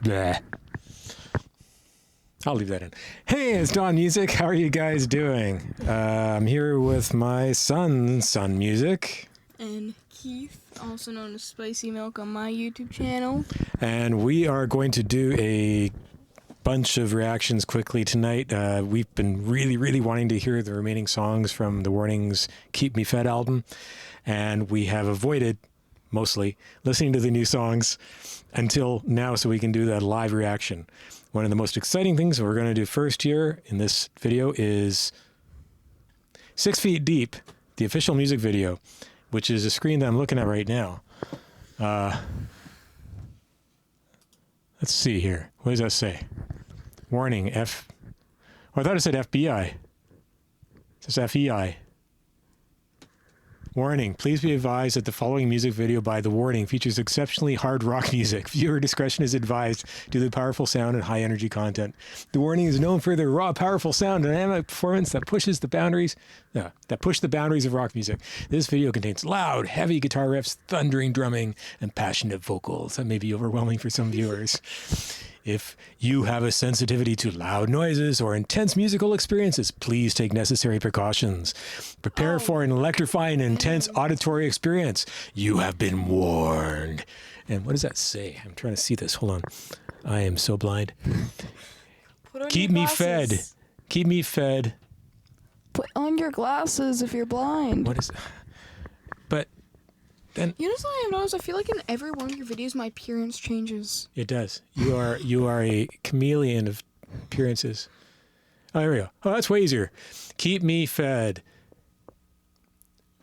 Bleh. I'll leave that in. Hey, it's Don Music. How are you guys doing? I'm here with my son, Sun Music. And Keith, also known as Spicy Milk on my YouTube channel. And we are going to do a bunch of reactions quickly tonight. We've been really wanting to hear the remaining songs from the Warning's Keep Me Fed album. And we have avoided, mostly, listening to the new songs until now so we can do that live reaction. One of the most exciting things that we're going to do first here in this video is 6 Feet Deep, the official music video, which is a screen that I'm looking at right now. Let's see here. What does that say? Warning, Oh, I thought it said FBI. It says FEI. Warning, please be advised that the following music video by The Warning features exceptionally hard rock music. Viewer discretion is advised due to the powerful sound and high energy content. The Warning is known for their raw, powerful sound and dynamic performance that push the boundaries of rock music. This video contains loud, heavy guitar riffs, thundering drumming, and passionate vocals. That may be overwhelming for some viewers. If you have a sensitivity to loud noises or intense musical experiences, please take necessary precautions. Prepare for an electrifying and intense auditory experience. You have been warned. And what does that say? I'm trying to see this. Hold on. I am so blind. Keep me fed. Keep me fed. Put on your glasses if you're blind. What is... But... then you know something I've noticed? I feel like in every one of your videos, my appearance changes. It does. You are a chameleon of appearances. Oh, there we go. Oh, that's way easier. Keep me fed.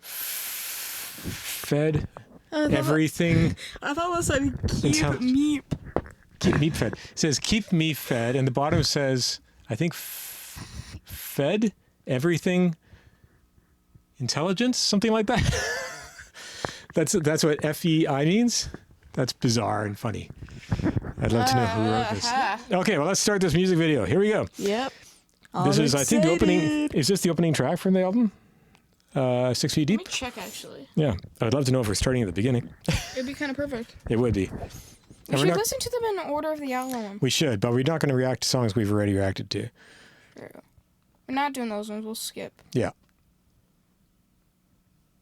Fed everything. I thought it said keep me. Keep me fed. It says keep me fed, and the bottom says, I think, fed everything intelligence, something like that. That's what FEI means? That's bizarre and funny. I'd love to know who wrote this. Okay, well, let's start this music video. Here we go. Yep. This is, I think, the opening. Is this the opening track from the album? 6 Feet Deep? Let me check, actually. Yeah. I'd love to know if we're starting at the beginning. It'd be kind of perfect. It would be. We should listen to them in order of the album. We should, but we're not going to react to songs we've already reacted to. True. We're not doing those ones. We'll skip. Yeah.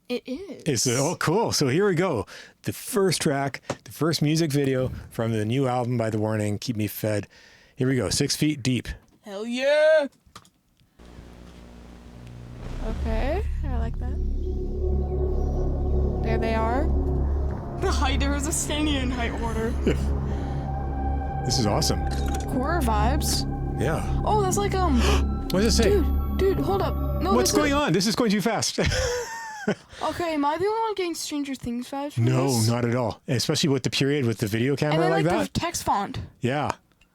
It is. Oh, cool. So here we go. The first track, the first music video from the new album by The Warning, Keep Me Fed. Here we go. 6 Feet Deep. Hell yeah. Okay. I like that. There they are. The height. There was a standing in height order. This is awesome. Horror vibes. Yeah. Oh, that's like, What does it say? Dude, hold up. No, what's going on? This is going too fast. Okay, am I the only one getting Stranger Things vibes? No, not at all. Especially with the period with the video camera and then, like that. The text font. Yeah,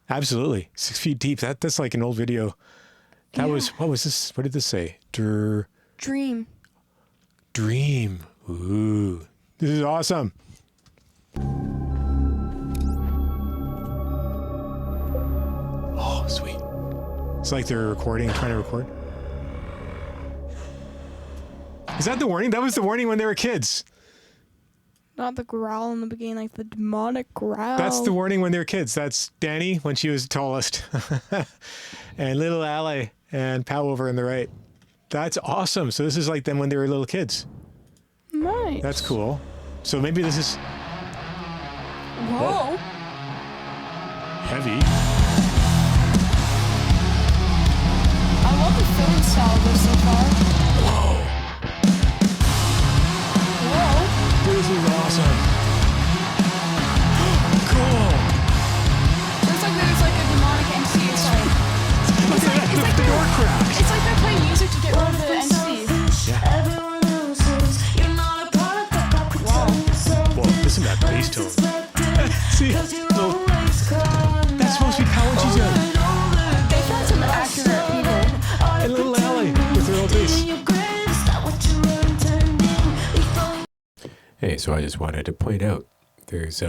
absolutely. 6 Feet Deep. That's like an old video. That was, what was this? What did this say? Dream. Ooh, this is awesome. Oh, sweet. It's like they're trying to record. Is that The Warning? That was The Warning when they were kids. Not the growl in the beginning, like the demonic growl. That's The Warning when they were kids. That's Danny when she was the tallest. And little Ally and Pow over on the right. That's awesome. So this is like them when they were little kids. Nice. That's cool. So maybe this is... Whoa. Heavy. I love the film style of this so far. This is awesome. Cool. Looks like there's like a demonic NC inside. Look at that, the door cracked. It's like they're playing music to get rid of the NC. Yeah. Wow. Well, listen to that bass tone. See? That's supposed to be Pow when she's young. They found some accurate people. And little Ally with her old bass. Hey, so I just wanted to point out there's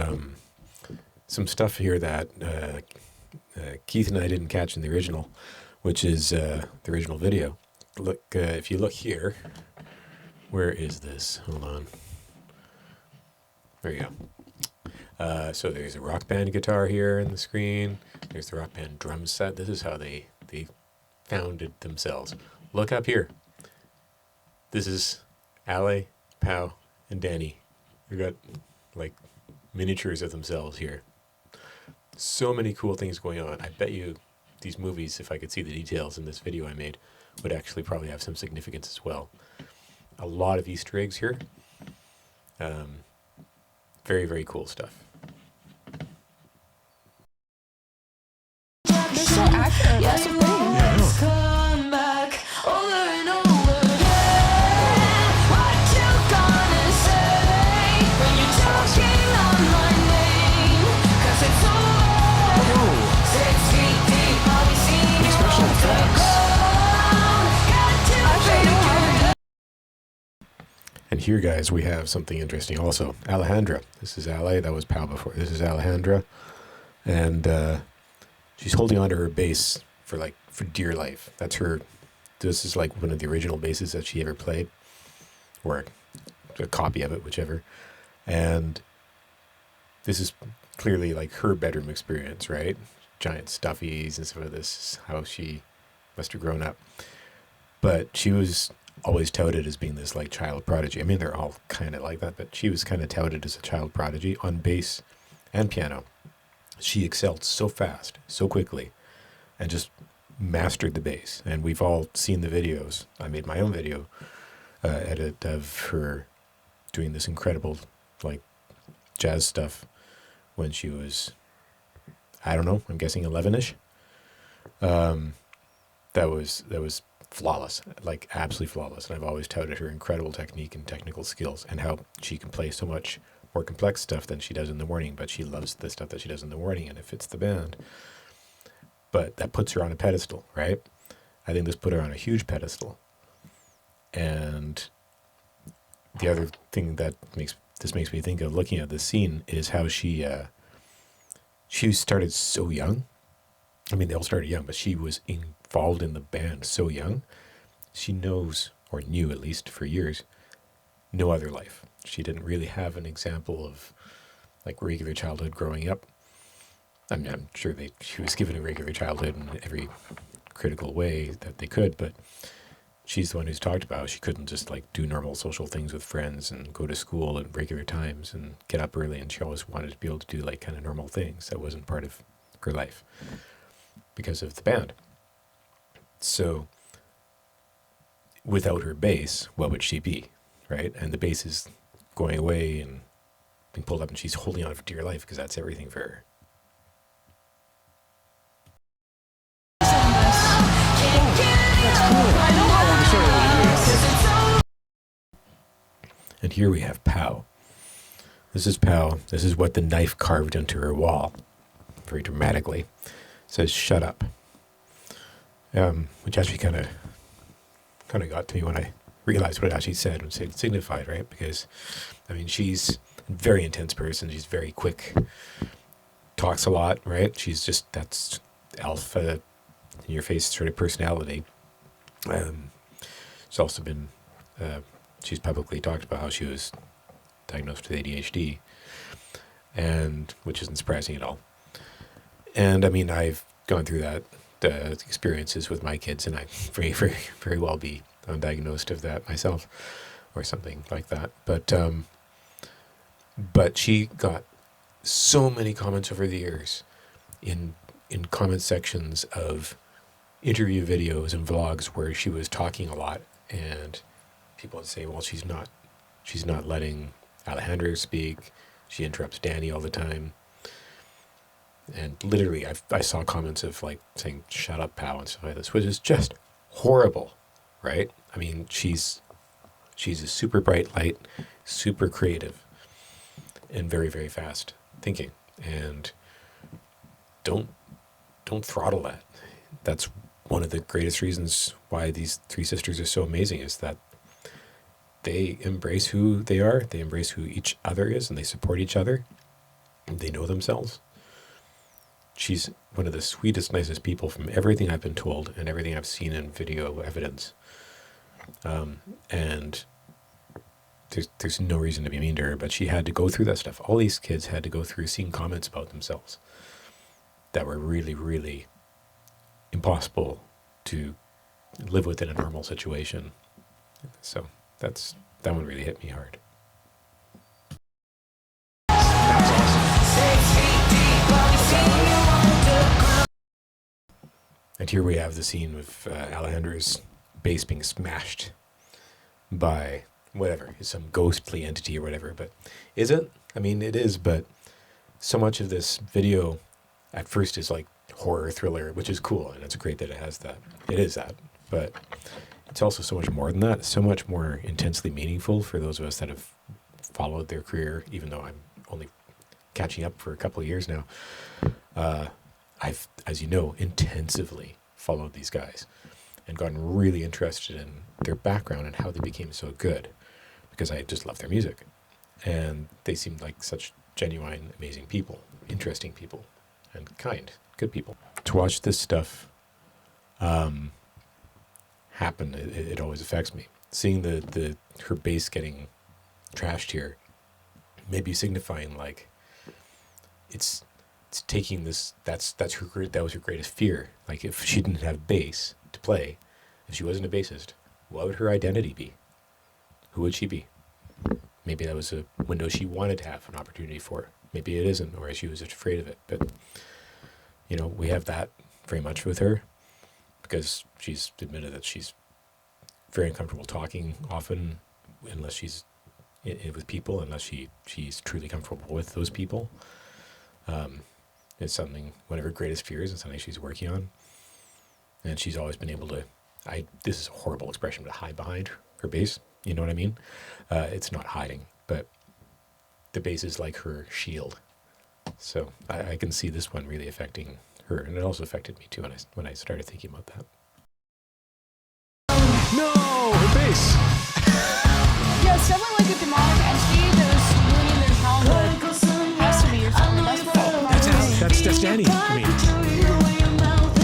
some stuff here that Keith and I didn't catch in the original, which is the original video. Look, if you look here, where is this? Hold on. There you go. So there's a Rock Band guitar here in the screen. There's the Rock Band drum set. This is how they founded themselves. Look up here. This is Ale, Pau, and Danny. They've got like miniatures of themselves here. So many cool things going on. I bet you these movies, if I could see the details in this video I made, would actually probably have some significance as well. A lot of Easter eggs here. Very, very cool stuff. They're so accurate. That's the thing. Yeah, I know. Come back over and over. Yeah, what you gonna say when you're talking on my name? 'Cause it's over. 6 feet deep, I'll be seeing you Special on the effects. ground. Got to figure it. And here, guys, we have something interesting also. Alejandra. This is Ale. That was Pau before. This is Alejandra. And she's holding onto her bass for dear life. That's her. This is like one of the original basses that she ever played, or a copy of it, whichever. And this is clearly like her bedroom experience, right? Giant stuffies and stuff like this is how she must have grown up. But she was always touted as being this like child prodigy. I mean, they're all kind of like that, but she was kind of touted as a child prodigy on bass and piano. She excelled so fast, so quickly, and just mastered the bass. And we've all seen the videos. I made my own video edit of her doing this incredible like jazz stuff when she was, I don't know, I'm guessing 11ish. That was flawless, like absolutely flawless. And I've always touted her incredible technique and technical skills and how she can play so much more complex stuff than she does in the morning, but she loves the stuff that she does in the morning and it fits the band. But that puts her on a pedestal, right? I think this put her on a huge pedestal. And the other thing that makes me think of looking at this scene is how she started so young. I mean, they all started young, but she was involved in the band so young. She knows, or knew at least for years, no other life. She didn't really have an example of like regular childhood growing up. I mean, I'm sure she was given a regular childhood in every critical way that they could, but she's the one who's talked about how she couldn't just like do normal social things with friends and go to school at regular times and get up early, and she always wanted to be able to do like kind of normal things. That wasn't part of her life because of the band. So without her bass, what would she be, right? And the bass is going away and being pulled up, and she's holding on for dear life because that's everything for her. And here we have Pau. This is Pau. This is what the knife carved into her wall, very dramatically. It says, "Shut up," which actually kind of got to me when I realized what it actually said and it signified, right? Because, I mean, she's a very intense person. She's very quick, talks a lot, right? That's alpha in your face sort of personality. She's also been, she's publicly talked about how she was diagnosed with ADHD, and which isn't surprising at all. And I mean, I've gone through that experiences with my kids, and I very, very, very well be undiagnosed of that myself, or something like that. But she got so many comments over the years in comment sections of interview videos and vlogs where she was talking a lot, and people would say, well, she's not letting Alejandra speak. She interrupts Danny all the time. And literally, I saw comments of like saying, "Shut up, Pau," and stuff like this, which is just horrible, right? I mean, she's a super bright light, super creative, and very, very fast thinking. And don't throttle that. That's one of the greatest reasons why these three sisters are so amazing, is that they embrace who they are, they embrace who each other is, and they support each other, and they know themselves. She's one of the sweetest, nicest people from everything I've been told and everything I've seen in video evidence. And there's no reason to be mean to her, but she had to go through that stuff. All these kids had to go through seeing comments about themselves that were really, really impossible to live with in a normal situation. So that one really hit me hard. And here we have the scene with Alejandra's bass being smashed by whatever, some ghostly entity or whatever. But is it? I mean, it is, but so much of this video at first is like horror thriller, which is cool, and it's great that it has that. It is that. But it's also so much more than that. It's so much more intensely meaningful for those of us that have followed their career, even though I'm only catching up for a couple of years now. I've, as you know, intensively followed these guys and gotten really interested in their background and how they became so good, because I just love their music. And they seemed like such genuine, amazing people, interesting people, and kind, good people. To watch this stuff happen, it always affects me. Seeing her bass getting trashed here, maybe signifying like it's taking this, that was her greatest fear. Like, if she didn't have bass to play, if she wasn't a bassist, what would her identity be? Who would she be? Maybe that was a window she wanted to have an opportunity for. Maybe it isn't, or she was just afraid of it. But, you know, we have that very much with her, because she's admitted that she's very uncomfortable talking often, unless she's with people, unless she's truly comfortable with those people. It's something, one of her greatest fears, and something she's working on. And she's always been able to, this is a horrible expression, but hide behind her bass. You know what I mean? It's not hiding, but the bass is like her shield. So I can see this one really affecting her, and it also affected me too when I started thinking about that. No, her bass. Yeah, it's definitely like a demonic entity that was ruining their childhood. Has to be, or something. That's what That's Danny. I mean,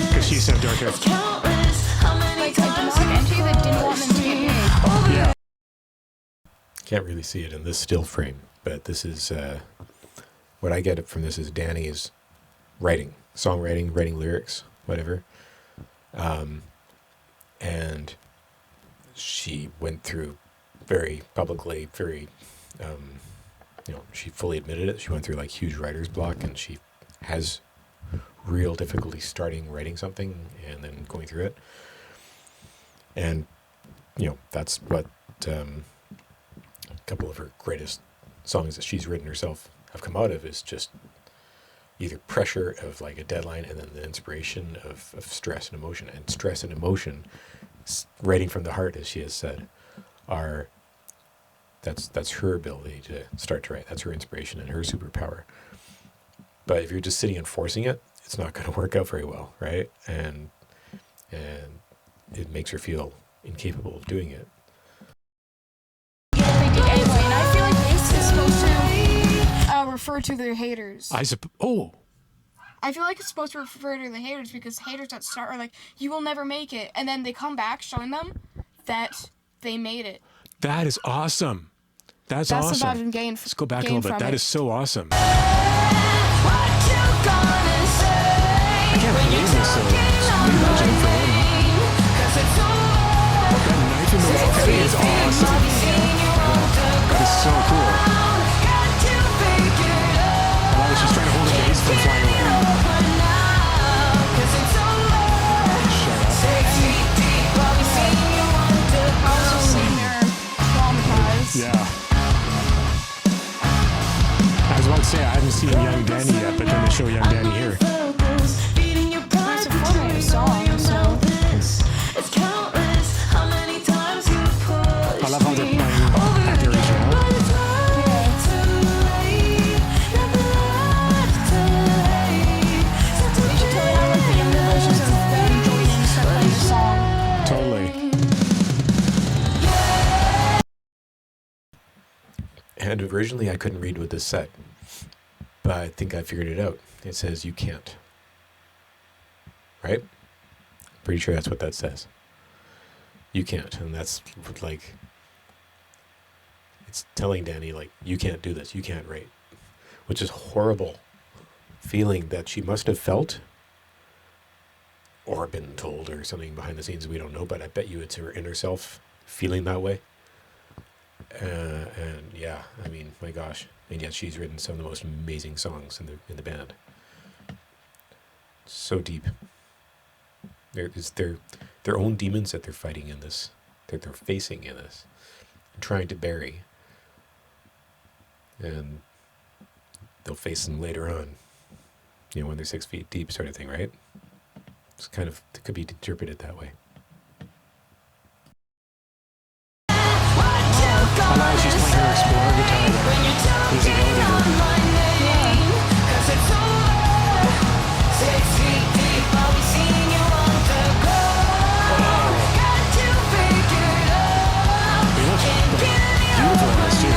because she used to have dark hair. like a demonic entity that didn't want them to get paid. Yeah. Can't really see it in this still frame, but this is what I get from this is Danny's writing, songwriting, writing lyrics, whatever. And she went through very publicly, very, she fully admitted it. She went through like huge writer's block, and she has real difficulty starting writing something and then going through it. And, that's what a couple of her greatest songs that she's written herself have come out of, is just either pressure of like a deadline, and then the inspiration of stress and emotion. And stress and emotion, writing from the heart, as she has said, that's her ability to start to write. That's her inspiration and her superpower. But if you're just sitting and forcing it, it's not going to work out very well, right? And it makes her feel incapable of doing it. They did anyway, and I feel like this is supposed to refer to their haters. I feel like it's supposed to refer to the haters, because haters that start are like, you will never make it, and then they come back showing them that they made it. That is awesome. That's awesome. About Let's go back a little bit. That is so awesome. I can't believe this. So imagine for him. That knife in the wall cutting is awesome. That is so cool. I was just trying to hold the bass from flying away. Shut up. Yeah. I was about to say, I haven't seen Young Danny yet, but then they show Young Danny here. It's a 4-minute song, so... I love how they're playing at the original. They should totally have like the younger versions of them joining start playing the song. Totally. And originally I couldn't read what this said, but I think I figured it out. It says, you can't. Right? Pretty sure that's what that says. You can't. And that's like, it's telling Danny, like, you can't do this, you can't write, which is horrible feeling that she must have felt or been told or something behind the scenes we don't know, but I bet you it's her inner self feeling that way. And yeah, I mean, my gosh, and yet she's written some of the most amazing songs in the band. So deep. It's their own demons that they're fighting in this, that they're facing in this, trying to bury, and they'll face them later on. You know, when they're 6 feet deep, sort of thing, right? It's kind of, it could be interpreted that way. Oh, she's playing her Explorer guitar. Who's the elevator? Beautiful in this too.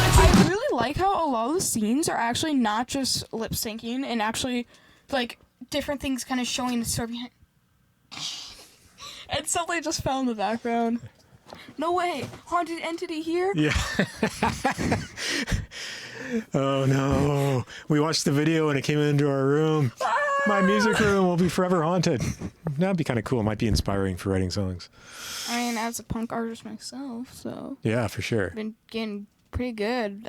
I really like how a lot of the scenes are actually not just lip syncing and actually like different things kind of showing the story behind. And somebody just fell in the background. No way! Haunted entity here? Yeah. Oh no. We watched the video and it came into our room. My music room will be forever haunted. That'd be kind of cool. It might be inspiring for writing songs. I mean, as a punk artist myself, so Yeah, for sure. been getting pretty good.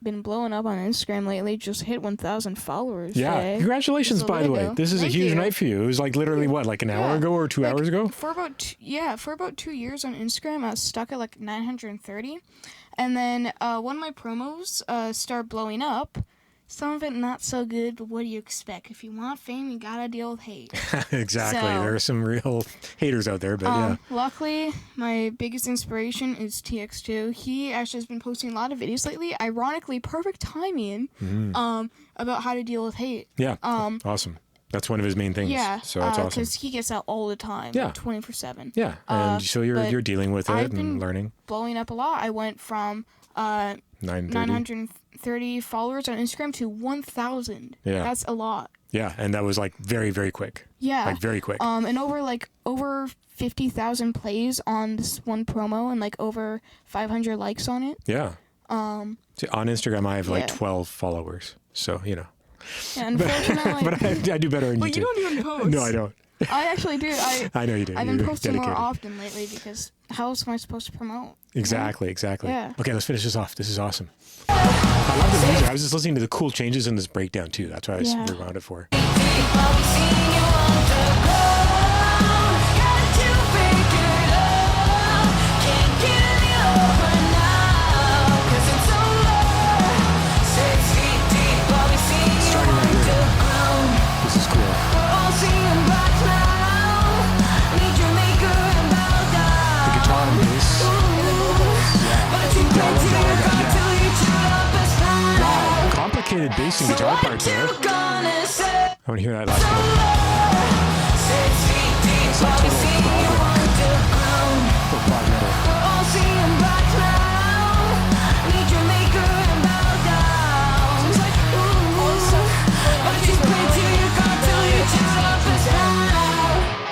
Been blowing up on Instagram lately. Just hit 1,000 followers. Yeah. today. Congratulations, Just a by the little way. ago. This is Thank a huge you. night for you. It was like literally what, like an hour ago or 2 hours ago? For about for about 2 years on Instagram, I was stuck at like 930, and then one of my promos started blowing up. Some of it not so good, but what do you expect? If you want fame, you gotta deal with hate. Exactly. So- There are some real haters out there, but yeah. Luckily, my biggest inspiration is TX2. He actually has been posting a lot of videos lately. Ironically, perfect timing. About how to deal with hate. Yeah. Awesome. That's one of his main things. Yeah. So that's awesome. Because he gets out all the time. Yeah. 24/7. Yeah. And so but you're dealing with it I've and been learning. blowing up a lot. I went from 930. 930 followers on Instagram to 1,000. Yeah. That's a lot. Yeah. And that was like very, very quick. Yeah. Like very quick. And over 50,000 plays on this one promo and like over 500 likes on it. Yeah. See, on Instagram, I have like yeah. 12 followers. So, you know. Yeah, unfortunately. But I do better on But YouTube. you don't even post. No, I don't. I actually do. I know you do. I've been You're posting more dedicated. often lately because how else am I supposed to promote? Exactly. Yeah. Okay, let's finish this off. This is awesome. I love the music. I was just listening to the cool changes in this breakdown too. That's what I was Yeah. around it for. Starting right here. This is cool. The guitar and bass. Wow, complicated bass and guitar part there. I want to hear that last bit. That's like total prog rock or prog metal.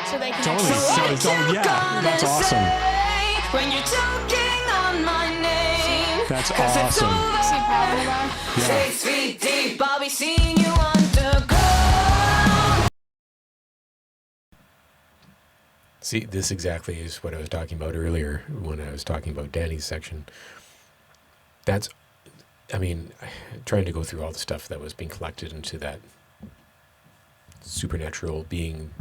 So they can Totally. So it's all, yeah, that's awesome. When you're choking on my name, That's 'cause it's awesome. over. see power back. Yeah. 6 feet deep, I'll be seeing you underground. See, this exactly is what I was talking about earlier when I was talking about Danny's section. That's, I mean, trying to go through all the stuff that was being collected into that supernatural being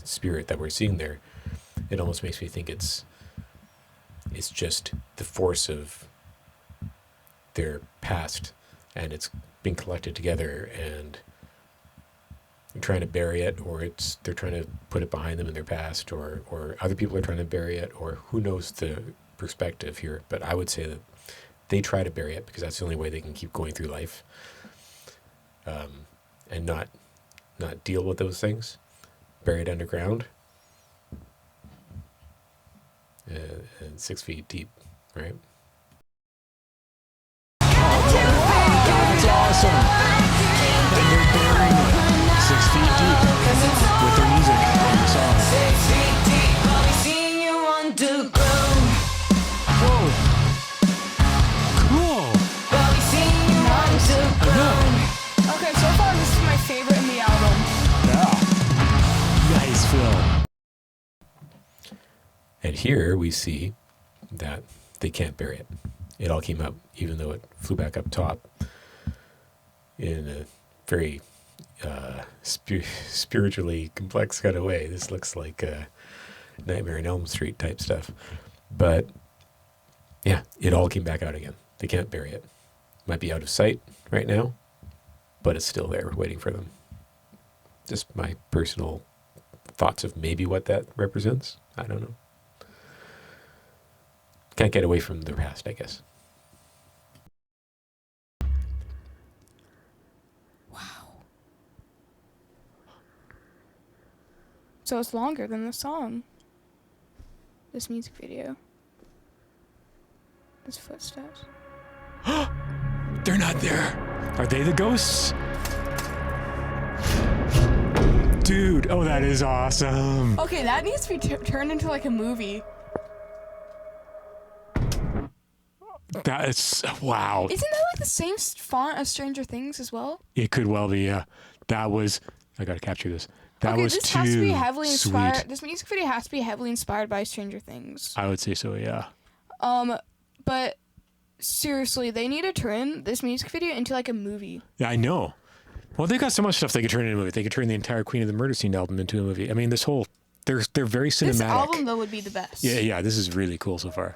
spirit that we're seeing there, it almost makes me think it's just the force of their past, and it's being collected together and trying to bury it, or they're trying to put it behind them in their past, or other people are trying to bury it, or who knows the perspective here. But I would say that they try to bury it because that's the only way they can keep going through life, and not deal with those things, bury it underground, and 6 feet deep, right? awesome. And they're burying it 6 feet deep with their music and the song. 6 feet deep, I'll be seeing you underground. Whoa. Cool. I'll be seeing you underground. Okay, so far this is my favorite in the album. Yeah. Nice, Phil. And here we see that they can't bury it. It all came up, even though it flew back up top in a very spiritually complex kind of way. This looks like Nightmare on Elm Street type stuff. But yeah, it all came back out again. They can't bury it. Might be out of sight right now, but it's still there waiting for them. Just my personal thoughts of maybe what that represents. I don't know. Can't get away from the past, I guess. So it's longer than the song. This music video. This footsteps. They're not there. Are they the ghosts? Dude, oh, that is awesome. Okay, that needs to be turned into like a movie. That is, wow. Isn't that like the same font as Stranger Things as well? It could well be, yeah. That was, I gotta capture this. That was this too has to be heavily inspired. sweet. This music video has to be heavily inspired by Stranger Things. I would say so, yeah. But seriously, they need to turn this music video into like a movie. Yeah, I know. Well, they got so much stuff they could turn into a movie. They could turn the entire Queen of the Murder Scene album into a movie. I mean, this whole, they're very cinematic. This album though would be the best. Yeah, this is really cool so far.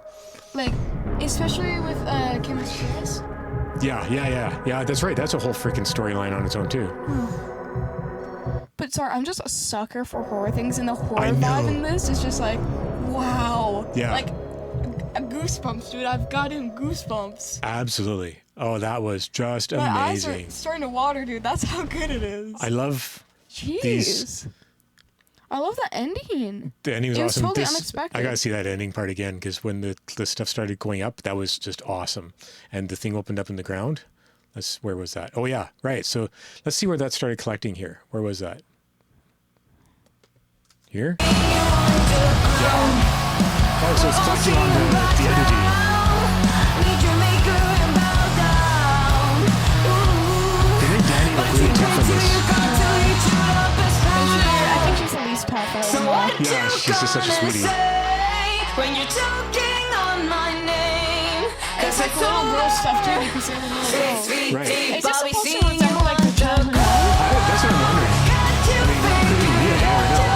Like, especially with Kim Petras. Yeah, that's right. That's a whole freaking storyline on its own too. But sorry, I'm just a sucker for horror things, and the horror I know. vibe in this is just like, wow. Yeah. Like, goosebumps, dude. I've gotten goosebumps. Absolutely. Oh, that was just My eyes amazing. are starting to water, dude. That's how good it is. I love Jeez. these. I love that ending. The ending was It was awesome. totally unexpected. I gotta see that ending part again because when the stuff started going up, that was just awesome. And the thing opened up in the ground. Where was that? Oh yeah, right. So let's see where that started collecting here. Where was that? Here? Yeah. Oh, so it's collecting on the entity. They made Danny look really tough on this. I think she's the least tough out of them all. Yeah, she's just such a sweetie. When you're talking on my name, It's like little girl stuff too, because they're the little girls. Right. Is this supposed to resemble like the children? That's what I'm wondering. I mean, could be weird, I don't know.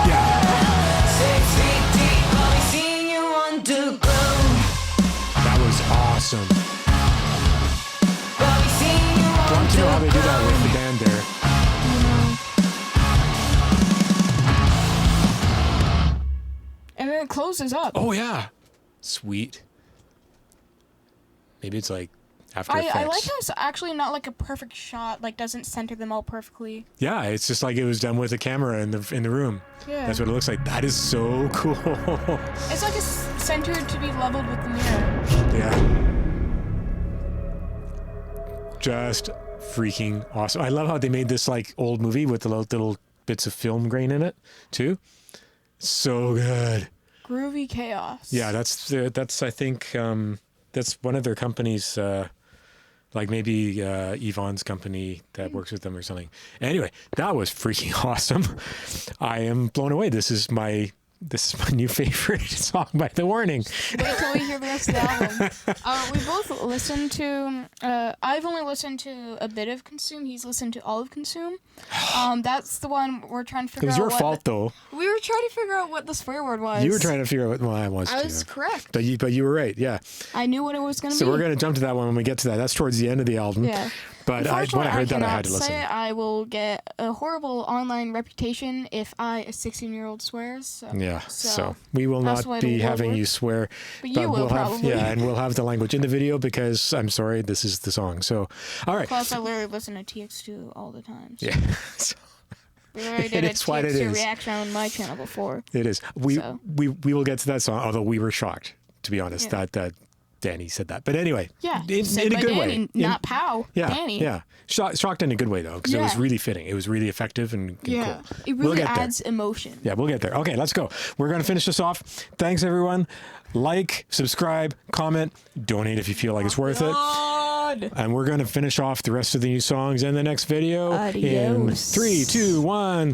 Yeah. That was awesome. Want to know how they did that with the band there. And then it closes up. Oh yeah. Sweet. Maybe it's like After Effects. I like how it's actually not like a perfect shot, like doesn't center them all perfectly. Yeah, it's just like it was done with a camera in the room. Yeah. That's what it looks like. That is so cool. It's like it's centered to be leveled with the mirror. Yeah. Just freaking awesome. I love how they made this like old movie with the little bits of film grain in it too. So good. Groovy chaos. Yeah, that's I think that's one of their companies, like maybe Yvonne's company that works with them or something. Anyway, that was freaking awesome. I am blown away. This is my new favorite song by The Warning. Wait till we hear the rest of the album. We both listened to. I've only listened to a bit of Consume. He's listened to all of Consume. That's the one we're trying to figure out. It was your fault, though. We were trying to figure out what the swear word was. You were trying to figure out what I was. I was correct. But you were right. Yeah. I knew what it was going to be. So we're going to jump to that one when we get to that. That's towards the end of the album. Yeah. But when I heard that, I had to listen. I will get a horrible online reputation if a 16-year-old swears. So. Yeah. So we will not be having you swear. But you will probably. And we'll have the language in the video because I'm sorry, this is the song. So, all right. Plus, I literally listen to TX2 all the time. So. Yeah. So, we already did a TX2 reaction on my channel before. It is. We will get to that song, although we were shocked, to be honest, that Danny said that. But anyway, Yeah. in said a by good Danny, way. not Pow. Yeah, Danny. yeah. Shocked in a good way, though, because it was Yeah. really fitting. It was really effective and Yeah. cool. It We'll really get there. adds emotion. Yeah, we'll get there. Okay, let's go. We're going to finish this off. Thanks, everyone. Like, subscribe, comment, donate if you feel like it's worth it. And we're going to finish off the rest of the new songs in the next video in Adios. 3, 2, 1.